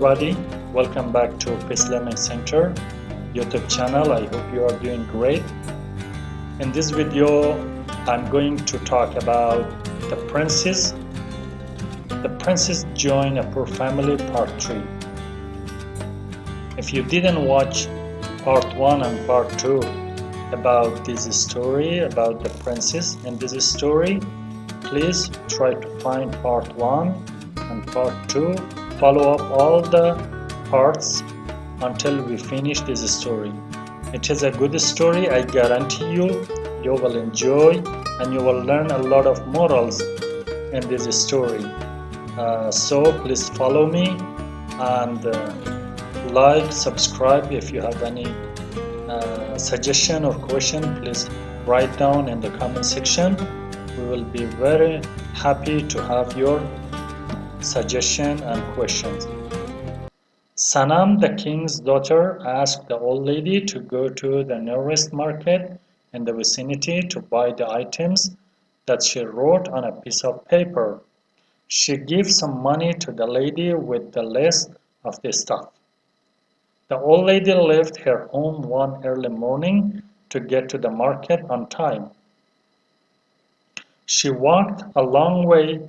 everybody, welcome back to Peace Learning Center YouTube channel. I hope you are doing great. In this video, I'm going to talk about the princess. The princess joined a poor family part 3. If you didn't watch part 1 and part 2 about this story, about the princess and this story, please try to find part 1 and part 2. Follow up all the parts until we finish this story. It is a good story. I guarantee you will enjoy and you will learn a lot of morals in this story. So please follow me and like, subscribe. If you have any suggestion or question, please write down in the comment section. We will be very happy to have your suggestion and questions. Sanam, the king's daughter, asked the old lady to go to the nearest market in the vicinity to buy the items that she wrote on a piece of paper. She gave some money to the lady with the list of the stuff. The old lady left her home one early morning to get to the market on time. She walked a long way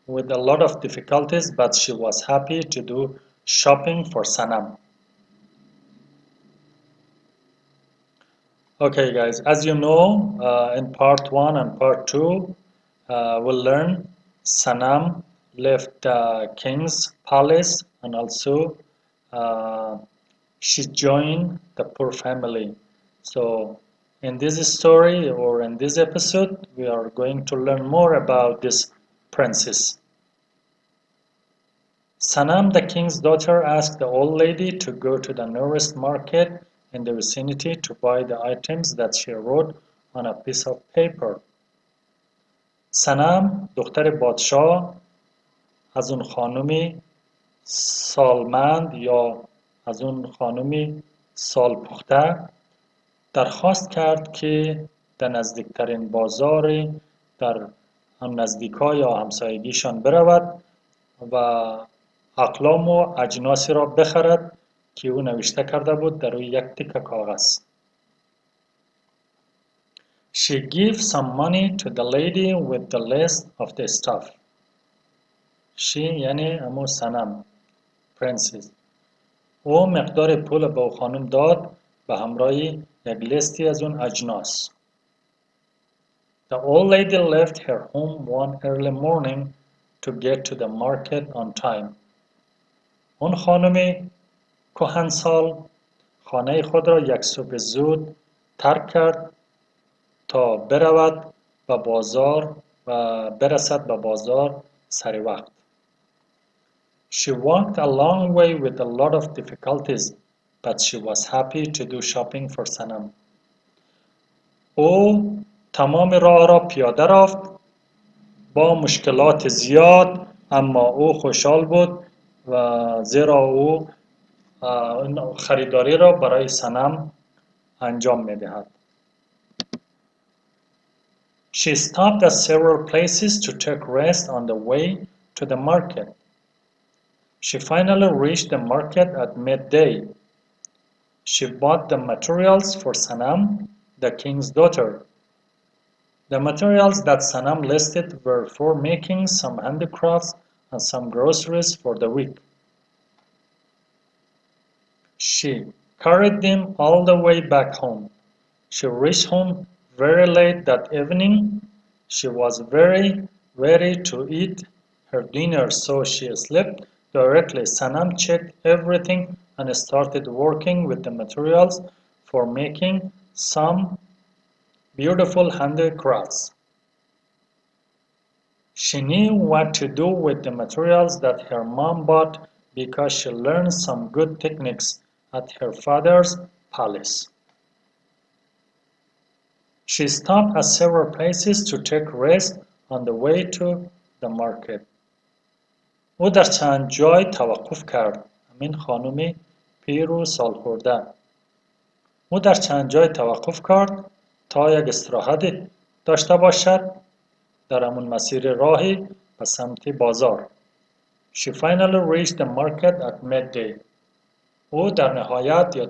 with a lot of difficulties, but she was happy to do shopping for Sanam. Okay guys, as you know, in part 1 and part 2, we'll learn Sanam left the king's palace and also she joined the poor family. So in this story or in this episode, we are going to learn more about this princess. Sanam, the king's daughter, asked the old lady to go to the nearest market in the vicinity to buy the items that she wrote on a piece of paper. سنم دختر پادشاه از اون خانمی سالمند یا از اون خانمی سالپخته درخواست کرد که در نزدیکترین بازاری در هم نزدیکا یا همسایگیشان برود و اقلام و اجناسی را بخرد که او نوشته کرده بود در روی یک تکه کاغذ. She gave some money to the lady with the list of the stuff. She یعنی امو سنم princess. او مقدار پول به او خانم داد به همراه یک لیستی از اون اجناس. The old lady left her home one early morning to get to the market on time. اون خانم کهنسال خانه خود را یک صبح زود ترک کرد تا برود به بازار و برسد به بازار سر وقت. She walked a long way with a lot of difficulties, but she was happy to do shopping for Sanam. او تمام راه را پیاده رفت با مشکلات زیاد، اما او خوشحال بود و زیرا او خریداری را برای سنم انجام می‌دهد. She stopped at several places to take rest on the way to the market. She finally reached the market at midday. She bought the materials for Sanam, the king's daughter. The materials that Sanam listed were for making some handicrafts and some groceries for the week. She carried them all the way back home. She reached home very late that evening. She was very ready to eat her dinner, so she slept directly. Sanam checked everything and started working with the materials for making some beautiful handicrafts. She knew what to do with the materials that her mom bought because she learned some good techniques at her father's palace. She stopped at several places to take rest on the way to the market. او در چند جای توقف کرد. همین خانم پیر و سالخورده. او در چند جای توقف کرد تا یک استراحت داشته باشد در همون مسیر راهی به سمت بازار. She finally reached the market at midday. او در نهایت یا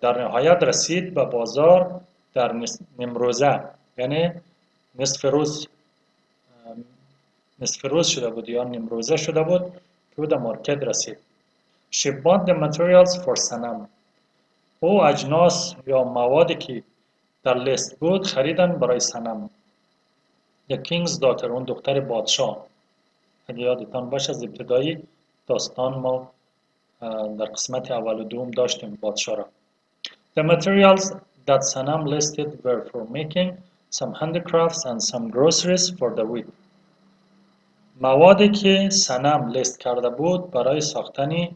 در نهایت رسید به بازار در نمروزه، یعنی نصف روز نصف روز شده بود یا نمروزه شده بود که او در مارکت رسید. She bought the materials for سنم. او اجناس یا موادی که در لیست بود خریدن برای سنم. The king's daughter، اون دختر بادشاه. اگه یادتان باشه از ابتدایی داستان ما در قسمت اول و دوم داشتیم بادشاه را. The materials that Sanam listed were for making some handicrafts and some groceries for the week. موادی که سنم لیست کرده بود برای ساختن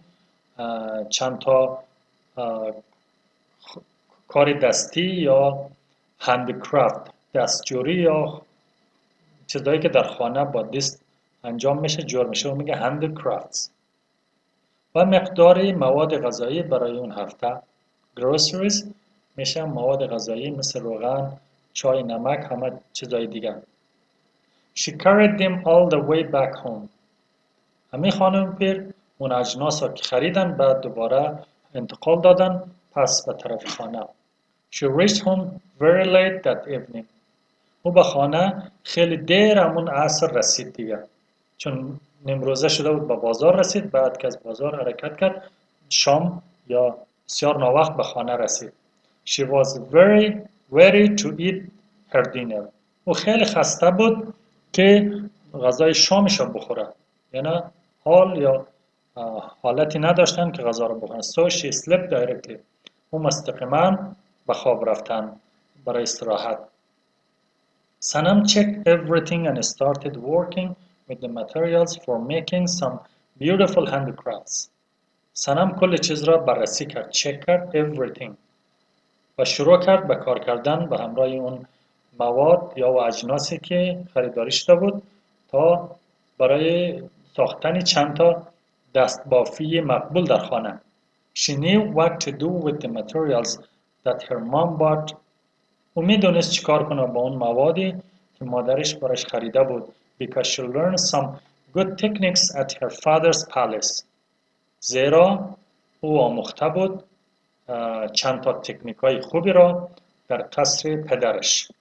چند تا کار دستی یا هندکرافت، دستجوری یا چیزایی که در خانه با دست انجام میشه، جور میشه و میگه هندکرافتس. و مقداری مواد غذایی برای اون هفته. groceries میشه مواد غذایی مثل روغن، چای، نمک، همه چیزای دیگه. She carried them all the way back home. همین خانم پیر اون اجناس را که خریدن بعد دوباره انتقال دادن پس به طرف خانه. She reached home very late that evening. او به خانه خیلی دیر همون عصر رسید دیگه، چون نمروزه شده بود به بازار رسید، بعد که از بازار حرکت کرد شام یا بسیار ناوقت به خانه رسید. She was very ready to eat her dinner. او خیلی خسته بود که غذای شامش رو بخوره، یعنی حال یا حالتی نداشتن که غذا رو بخورن. So she slept directly. او مستقیما به خواب رفتن برای استراحت. Sanam checked everything and started working with the materials for making some beautiful handicrafts. سنم کل چیز را بررسی کرد، چک کرد everything و شروع کرد به کار کردن به همراه اون مواد یا و اجناسی که خریداری شده بود تا برای ساختن چند تا دستبافی مقبول در خانه. She knew what to do with the materials that her mom bought. او میدونست چیکار کنه با اون موادی که مادرش برایش خریده بود. Because she learned some good techniques at her father's palace. زیرا او آموخته بود چند تا تکنیکای خوبی را در قصر پدرش.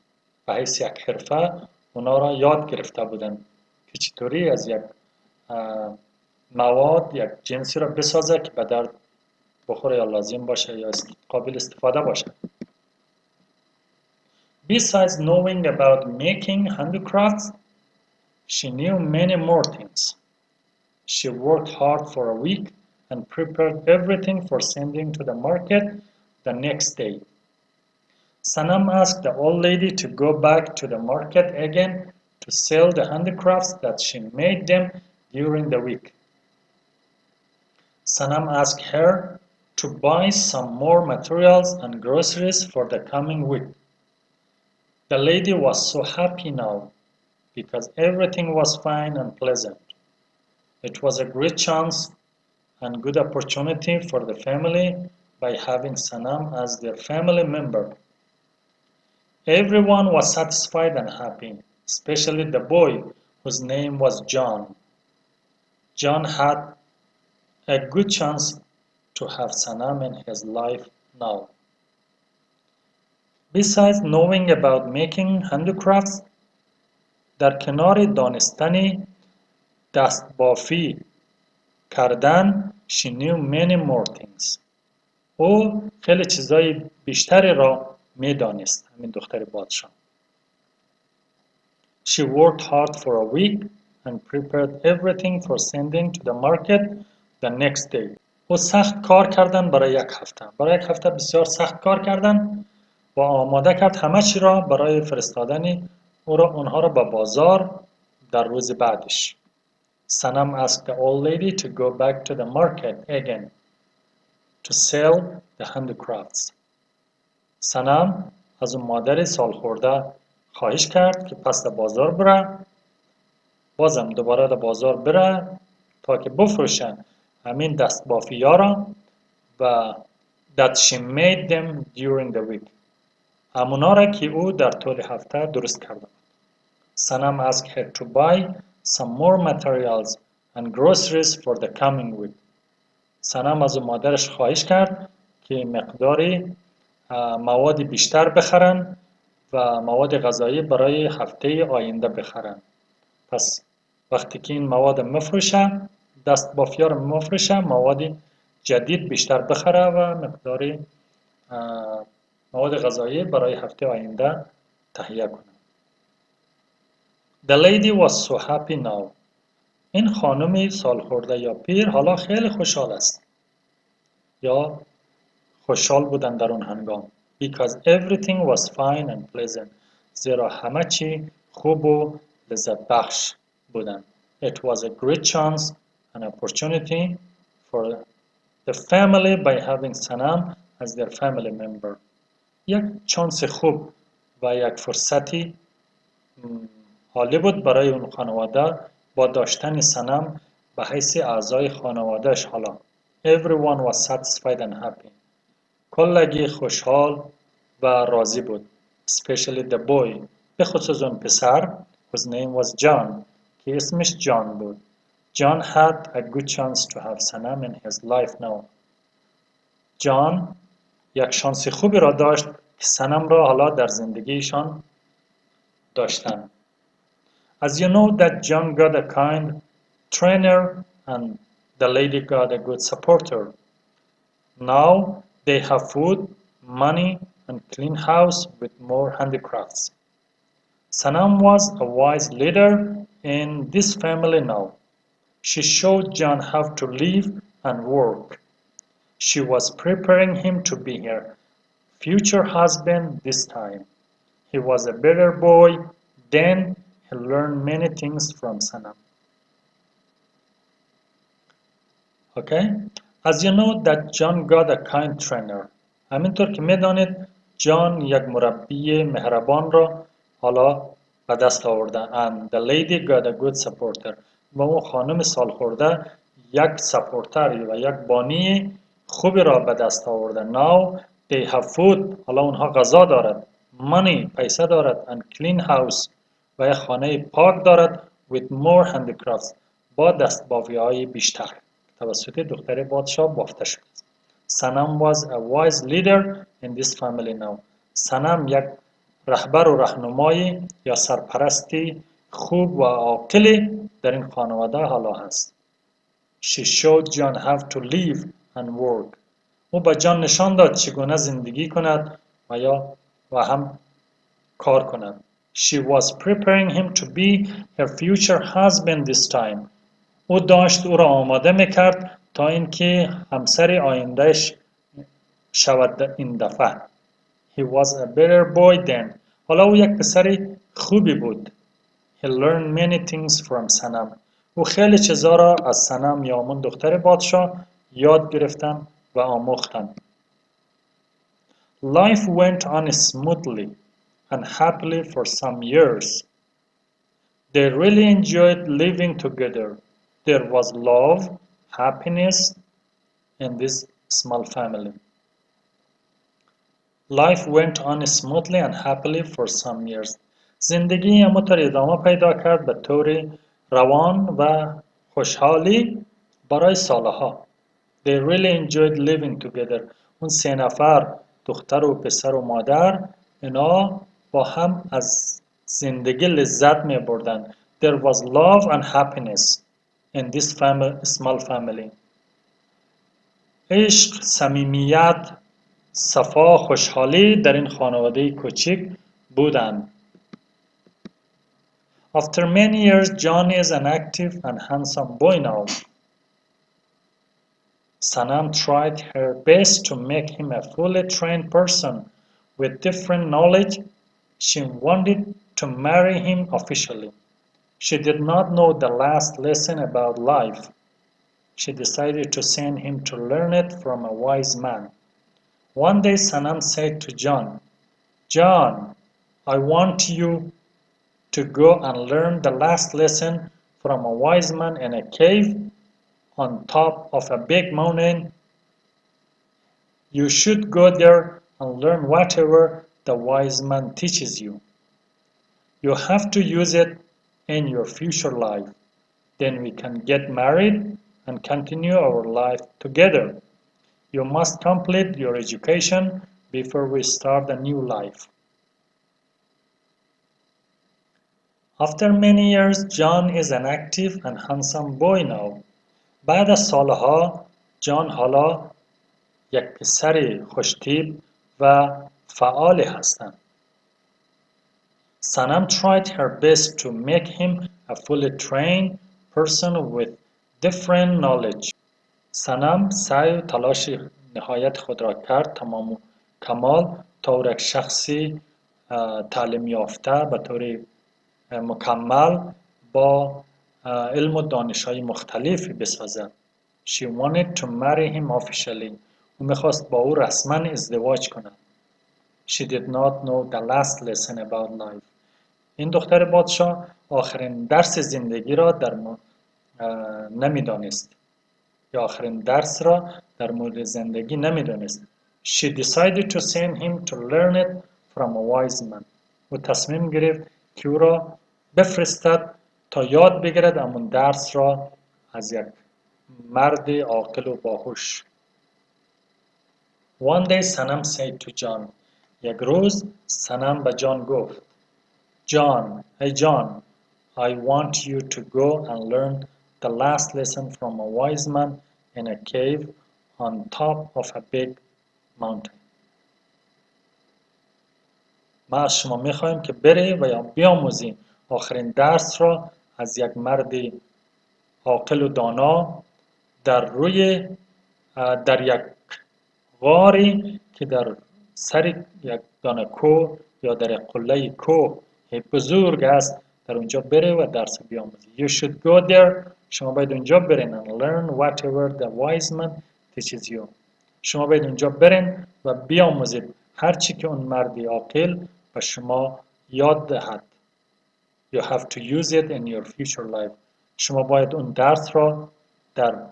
به حیث یک حرفه اونا را یاد گرفته بودن که چطوری از یک مواد یک جنسی را بسازه که به درد بخوره یا لازم باشه یا قابل استفاده باشه. Besides knowing about making handicrafts, she knew many more things. She worked hard for a week and prepared everything for sending to the market the next day. Sanam asked the old lady to go back to the market again to sell the handicrafts that she made them during the week. Sanam asked her to buy some more materials and groceries for the coming week. The lady was so happy now because everything was fine and pleasant. It was a great chance and good opportunity for the family by having Sanam as their family member. Everyone was satisfied and happy, especially the boy whose name was John. John had a good chance to have Sanam in his life now. Besides knowing about making handicrafts, در کنار دانستن دستبافی کردن she knew many more things. او خیلی چیزای بیشتری را میدانست، همین دختر بادشاه. She worked hard for a week and prepared everything for sending to the market the next day. او سخت کار کردن برای یک هفته. برای یک هفته بسیار سخت کار کردن و آماده کرد همه چی را برای فرستادن اونها را به بازار در روز بعدش. Sanam asked the old lady to go back to the market again to sell the handicrafts. سنم از اون مادر سال خورده خواهش کرد که پس در بازار بره، بازم دوباره در بازار بره تا که بفروشن همین دستبافی ها را و that she made them during the week. همونا را که او در طول هفته درست کرده. Sanam asked her to buy some more materials and groceries for the coming week. سنم از مادرش خواهش کرد که مقداری مواد بیشتر بخرن و مواد غذایی برای هفته آینده بخرن. پس وقتی که این مواد مفروشه، دست بافیا رو مفروشه، مواد جدید بیشتر بخره و مقداری مواد غذایی برای هفته آینده تهیه کنه. The lady was so happy now. این خانم سالخورده یا پیر حالا خیلی خوشحال است یا خوشحال بودن در اون هنگام. Because everything was fine and pleasant. زیرا همه چی خوب و لذت بخش بودن. It was a great chance and opportunity for the family by having Sanam as their family member. یک چانس خوب و یک فرصتی عالی بود برای اون خانواده با داشتن سنم به حیث اعضای خانوادهش. حالا everyone was satisfied and happy. کلگی خوشحال و راضی بود. Especially the boy. به خصوص اون پسر whose name was John که اسمش جان بود. John had a good chance to have Sanam in his life now. جان یک شانس خوبی را داشت که سنم را حالا در زندگیشان داشتن. As you know that John got a kind trainer and the lady got a good supporter. Now they have food, money and clean house with more handicrafts. Sanam was a wise leader in this family now. She showed John how to live and work. She was preparing him to be her future husband this time. He was a better boy then. He learned many things from Sanam. Okay? As you know that John got a kind trainer. همینطور که میدانید جان یک مربی مهربان را حالا به دست آورده. And the lady got a good supporter. و اون خانم سالخورده یک سپورتر و یک بانی خوبی را به دست آورده. Now they have food. حالا اونها غذا دارد. Money. پیسه دارد. And clean house. و یک خانه پاک دارد. With more handicrafts. با دستبافی‌های بیشتر. توسط دختر پادشاه بافته شد. سنم was a wise leader in this family now. سنم یک رهبر و راهنمای یا سرپرستی خوب و عاقلی در این خانواده حالا هست. She showed John how to live and work. او به جان نشان داد چگونه زندگی کند و هم کار کند. She was preparing him to be her future husband this time. او داشت او را آماده میکرد تا اینکه همسر آیندهش شود این دفعه. He was a better boy then. حالا او یک پسر خوبی بود. He learned many things from Sanam. او خیلی چیزا را از سنم یا همون دختر پادشاه یاد گرفتن و آموختن. Life went on smoothly and happily for some years. They really enjoyed living together. There was love, happiness in this small family. Life went on smoothly and happily for some years. زندگی همونطور ادامه پیدا کرد به طور روان و خوشحالی برای سالها. They really enjoyed living together. اون سه نفر دختر و پسر و مادر اینا با هم از زندگی لذت می بردن. There was love and happiness in this small family. عشق، صمیمیت، صفا، خوشحالی در این خانواده کوچک بودند. After many years, John is an active and handsome boy now. Sanam tried her best to make him a fully trained person with different knowledge. She wanted to marry him officially. She did not know the last lesson about life. She decided to send him to learn it from a wise man. One day Sanam said to John, John, I want you to go and learn the last lesson from a wise man in a cave on top of a big mountain. You should go there and learn whatever the wise man teaches you. You have to use it in your future life. Then we can get married and continue our life together. You must complete your education before we start a new life. After many years, John is an active and handsome boy now. بعد از سالها جان حالا یک پسر خوشتیپ و فعال هستند. Sanam tried her best to make him a fully trained person with different knowledge. سنم سعی و تلاش نهایت خود را کرد تمام و کمال تا او را یک شخصی تعلیم یافته به طور مکمل با علم و دانش‌های مختلفی بسازد. She wanted to marry him officially. او میخواست با او رسما ازدواج کند. She did not know the last lesson about life. این دختر پادشاه آخرین درس زندگی را نمیدانست یا آخرین درس را در مورد زندگی نمیدانست. She decided to send him to learn it from a wise man. او تصمیم گرفت که او را بفرستد تا یاد بگیرد همون درس را از یک مرد عاقل و باهوش. One day Sanam said to John. یک روز سنم به جان گفت. John, hey John, I want you to go and learn the last lesson from a wise man in a cave on top of a big mountain. ما از شما میخوایم که بری و بیاموزی آخرین درس را از یک مرد عاقل و دانا در یک غاری که در سر یک دانه کوه یا در قله کوه بزرگ است در اونجا بره و درس بیاموزی. You should go there. شما باید اونجا برین and learn whatever the wise man teaches you. شما باید اونجا برین و بیاموزید هر چی که اون مرد عاقل به شما یاد دهد. You have to use it in your future life. شما باید اون درس را در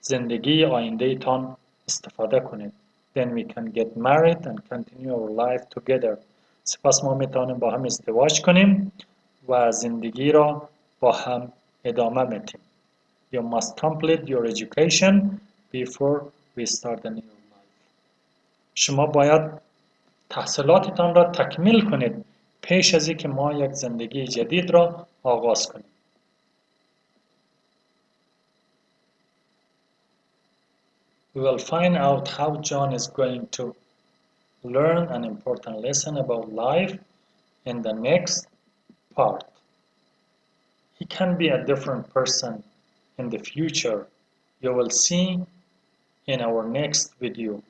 زندگی آینده تان استفاده کنید. Then we can get married and continue our life together. سپس ما میتونیم با هم ازدواج کنیم و زندگی را با هم ادامه میدیم. You must complete your education before we start a new life. شما باید تحصیلاتتان را تکمیل کنید پیش از اینکه ما یک زندگی جدید را آغاز کنیم. We will find out how John is going to learn an important lesson about life in the next part. He can be a different person in the future. You will see in our next video.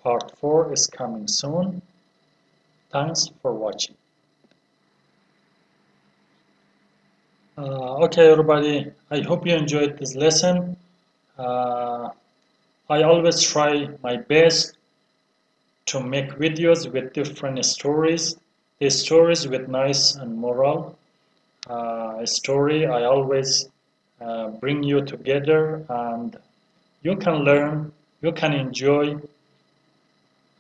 Part 4 is coming soon. Thanks for watching. Okay, everybody, I hope you enjoyed this lesson. I always try my best to make videos with different stories. The stories with nice and moral story. I always bring you together and you can learn, you can enjoy.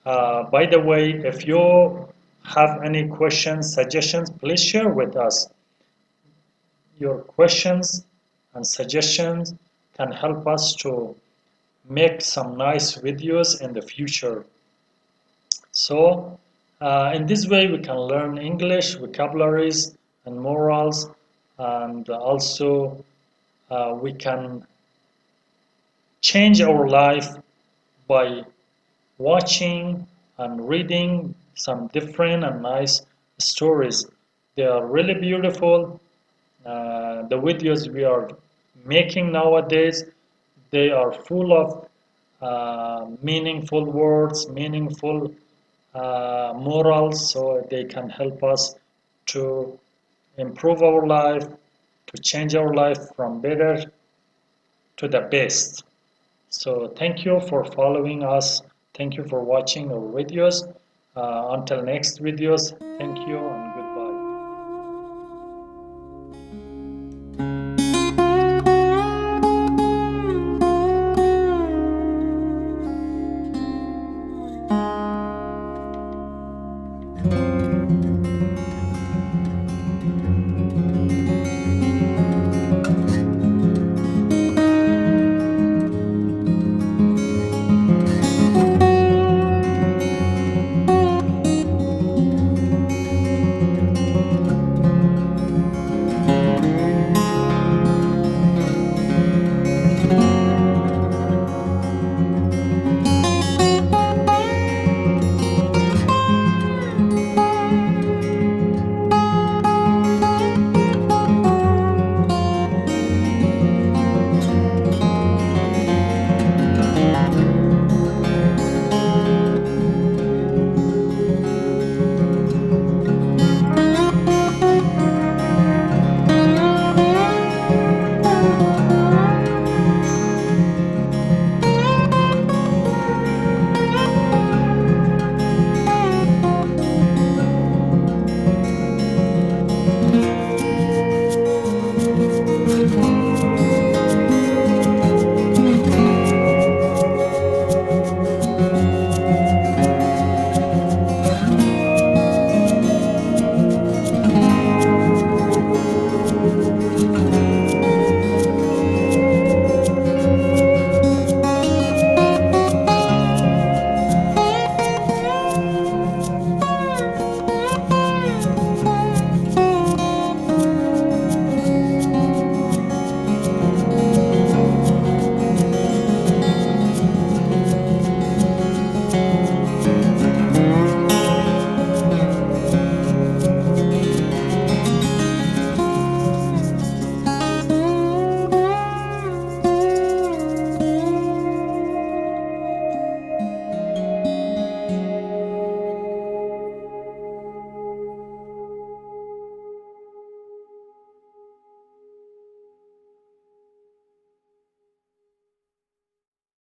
By the way, if you have any questions, suggestions, please share with us. Your questions and suggestions can help us to make some nice videos in the future. So in this way we can learn English, vocabularies and morals, and also we can change our life by watching and reading some different and nice stories. They are really beautiful. The videos we are making nowadays, they are full of meaningful words, meaningful morals, so they can help us to improve our life, to change our life from better to the best. So thank you for following us. Thank you for watching our videos. Until next videos, thank you and goodbye.